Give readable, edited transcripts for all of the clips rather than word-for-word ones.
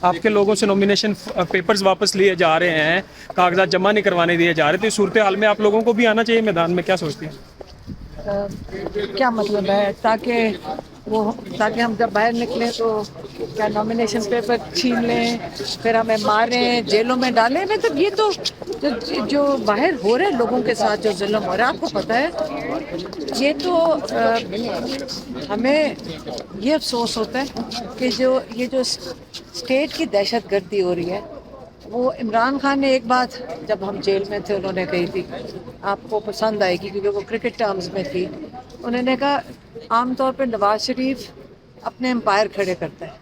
आपके लोगों से नॉमिनेशन पेपर्स वापस लिए जा रहे हैं, कागजात जमा नहीं करवाने दिए जा रहे, तो इस सूरत हाल में आप लोगों को भी आना चाहिए मैदान में, क्या सोचती हैं? क्या मतलब है ताकि हम जब बाहर निकलें तो क्या नॉमिनेशन पेपर छीन लें, फिर हमें मारें, जेलों में डालें? मतलब ये तो जो बाहर हो रहे लोगों के साथ जो जुल्म हो रहा है, आपको पता है, ये तो हमें ये अफसोस होता है कि ये जो स्टेट की दहशतगर्दी हो रही है, वो इमरान खान ने एक बात जब हम जेल में थे उन्होंने कही थी, आपको पसंद आएगी क्योंकि वो क्रिकेट टर्म्स में थी। उन्होंने कहा आमतौर पे नवाज शरीफ अपने एम्पायर खड़े करता है,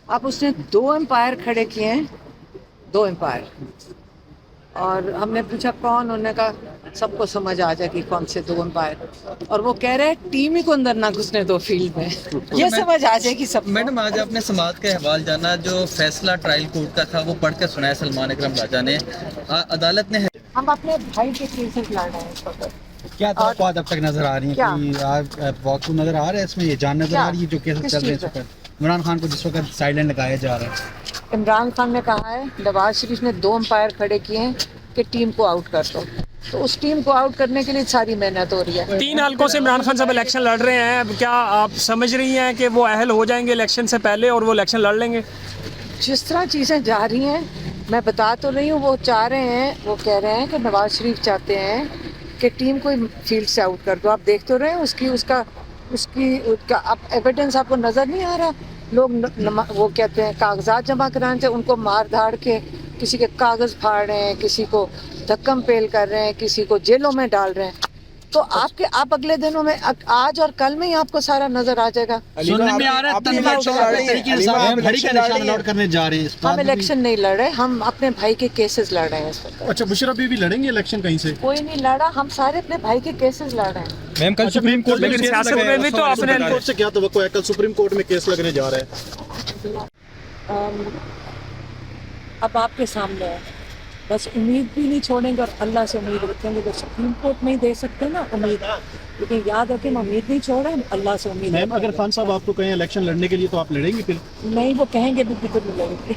अब उसने 2 एम्पायर खड़े किए हैं, 2 एम्पायर। और हमने पूछा कौन, उन्होंने कहा सबको समझ आ जाएगी कौन से 2 एम्पायर, और वो कह रहे हैं टीम ही को अंदर ना घुसने दो फील्ड में, ये समझ आ जाएगी सब। मैडम, आज आपने समाअत का अहवाल जाना, जो फैसला ट्रायल कोर्ट का था वो पढ़ कर सुनाया सलमान अकरम राजा ने। अदालत ने हम अपने भाई के केसेस लड़ रहे हैं इस वक्त। क्या तवक्कुआत अब तक नजर आ रही है कि आप वक्त नजर आ रहा है, इसमें ये जान नजर आ रही है जो केसेस चल रहे हैं इस वक्त इमरान खान को जिस वक्त साइलेंट लगाया जा रहा है? इमरान खान ने कहा है नवाज शरीफ ने 2 एम्पायर खड़े किए हैं कि टीम को आउट कर दो, तो उस टीम को आउट करने के लिए सारी मेहनत हो रही है। 3 हल्कों से इमरान खान साहब इलेक्शन लड़ रहे हैं, अब क्या आप समझ रही हैं कि वो अहल हो जाएंगे इलेक्शन से पहले और वो इलेक्शन लड़ लेंगे? जिस तरह चीज़ें जा रही हैं, मैं बता तो रही हूँ, वो चाह रहे हैं, वो कह रहे हैं कि नवाज शरीफ चाहते हैं कि टीम को फील्ड से आउट कर दो। आप देख तो रहे हैं उसका अब एविडेंस आपको नज़र नहीं आ रहा। लोग वो कहते हैं कागजात जमा कराने से उनको मार धाड़ के किसी के कागज़ फाड़ रहे हैं, किसी को धक्कम पेल कर रहे हैं, किसी को जेलों में डाल रहे हैं। तो आप अगले दिनों में आज और कल में ही आपको सारा नजर आ जाएगा। सुनने में आ रहा है करने जा रहे हैं, हम इलेक्शन नहीं लड़ रहे, हम अपने भाई के केसेस लड़ रहे हैं इस वक्त। अच्छा, मुशर्रफ भी लड़ेंगे इलेक्शन कहीं से? कोई नहीं लड़ा, हम सारे अपने भाई के केसेस लड़ रहे हैं। मैम, कल सुप्रीम कोर्ट में सियासत में भी तो अपने कोर्ट से क्या तवक्को है? कल सुप्रीम कोर्ट में केस लगने जा रहा है। अब आपके सामने है, बस उम्मीद भी नहीं छोड़ेंगे और अल्लाह से उम्मीद रखेंगे। तो सुप्रीम कोर्ट नहीं दे सकते ना उम्मीद, लेकिन याद रखें हम उम्मीद नहीं छोड़ रहे, हम अल्लाह से उम्मीद। मैम, अगर खान साहब आपको कहें इलेक्शन लड़ने के लिए तो आप लड़ेंगी फिर? नहीं, वो कहेंगे भी फिर लड़ेंगे।